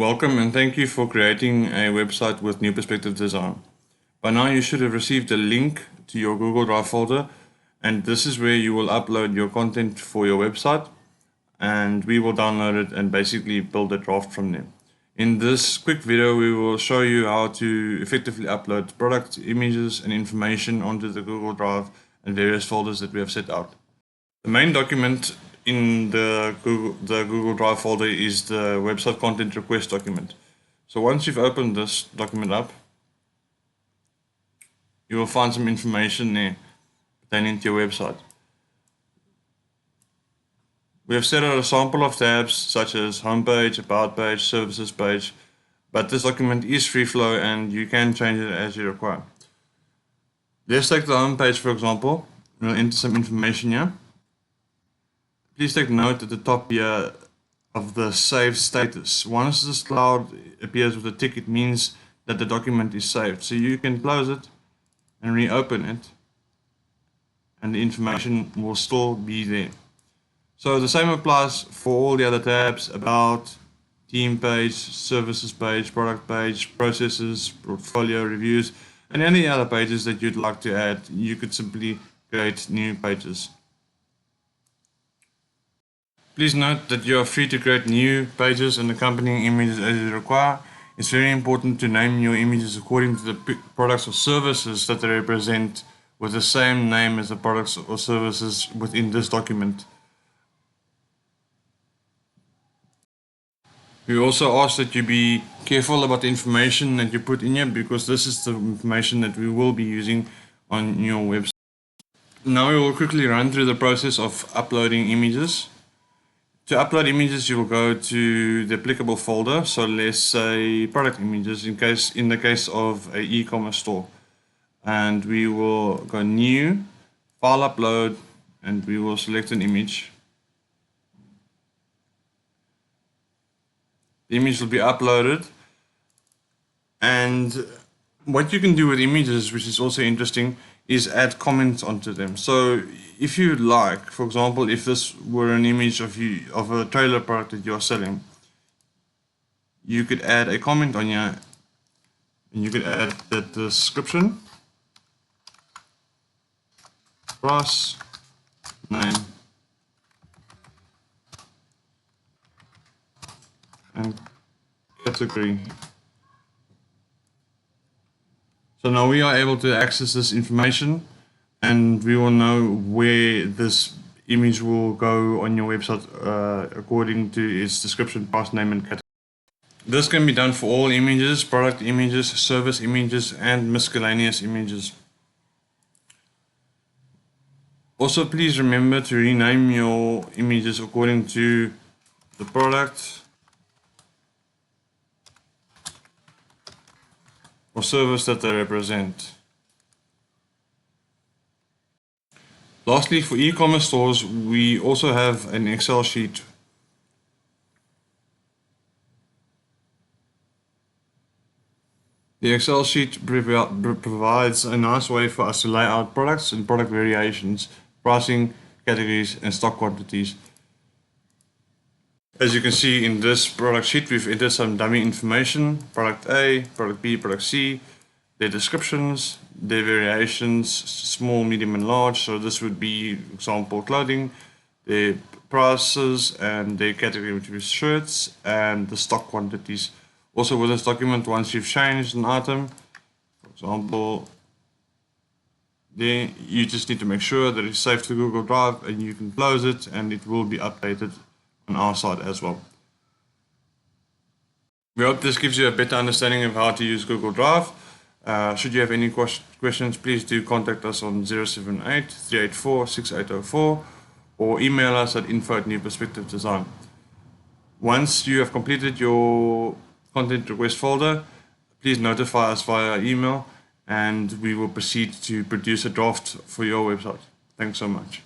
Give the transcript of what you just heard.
Welcome and thank you for creating a website with New Perspective Design. By now you should have received a link to your Google Drive folder, and this is where you will upload your content for your website, and we will download it and basically build a draft from there. In this quick video we will show you how to effectively upload product images and information onto the Google Drive and various folders that we have set out. The main document in the Google Drive folder is the website content request document. So once you've opened this document up, you will find some information there pertaining to your website. We have set out a sample of tabs such as homepage, about page, services page, but this document is free flow and you can change it as you require. Let's take the homepage for example. We'll enter some information here. Please take note at the top here of the save status. Once this cloud appears with a tick, it means that the document is saved. So you can close it and reopen it, and the information will still be there. So the same applies for all the other tabs: about, team page, services page, product page, processes, portfolio, reviews, and any other pages that you'd like to add. You could simply create new pages. Please note that you are free to create new pages and accompanying images as you require. It's very important to name your images according to the products or services that they represent, with the same name as the products or services within this document. We also ask that you be careful about the information that you put in here, because this is the information that we will be using on your website. Now we will quickly run through the process of uploading images. To upload images, you will go to the applicable folder. So let's say product images in the case of an e-commerce store. And we will go new, file upload, and we will select an image. The image will be uploaded. And what you can do with images, which is also interesting, is add comments onto them. So if you like, for example, if this were an image of a trailer product that you're selling, you could add a comment on here, and you could add the description, price, name, and category. So now we are able to access this information, and we will know where this image will go on your website according to its description, price, name, and category. This can be done for all images: product images, service images, and miscellaneous images. Also, please remember to rename your images according to the product or service that they represent. Lastly, for e-commerce stores, we also have an Excel sheet. The Excel sheet provides a nice way for us to lay out products and product variations, pricing, categories, and stock quantities. As you can see in this product sheet, we've entered some dummy information: product A, product B, product C, their descriptions, their variations, small, medium, and large. So this would be, example, clothing, their prices, and their category, which is shirts, and the stock quantities. Also with this document, once you've changed an item, for example, there, you just need to make sure that it's saved to Google Drive, and you can close it, and it will be updated on our side as well. We hope this gives you a better understanding of how to use Google Drive. Should you have any questions, please do contact us on 078 384 6804 or email us at info@newperspectivedesign. Once you have completed your content request folder, please notify us via email, and we will proceed to produce a draft for your website. Thanks so much.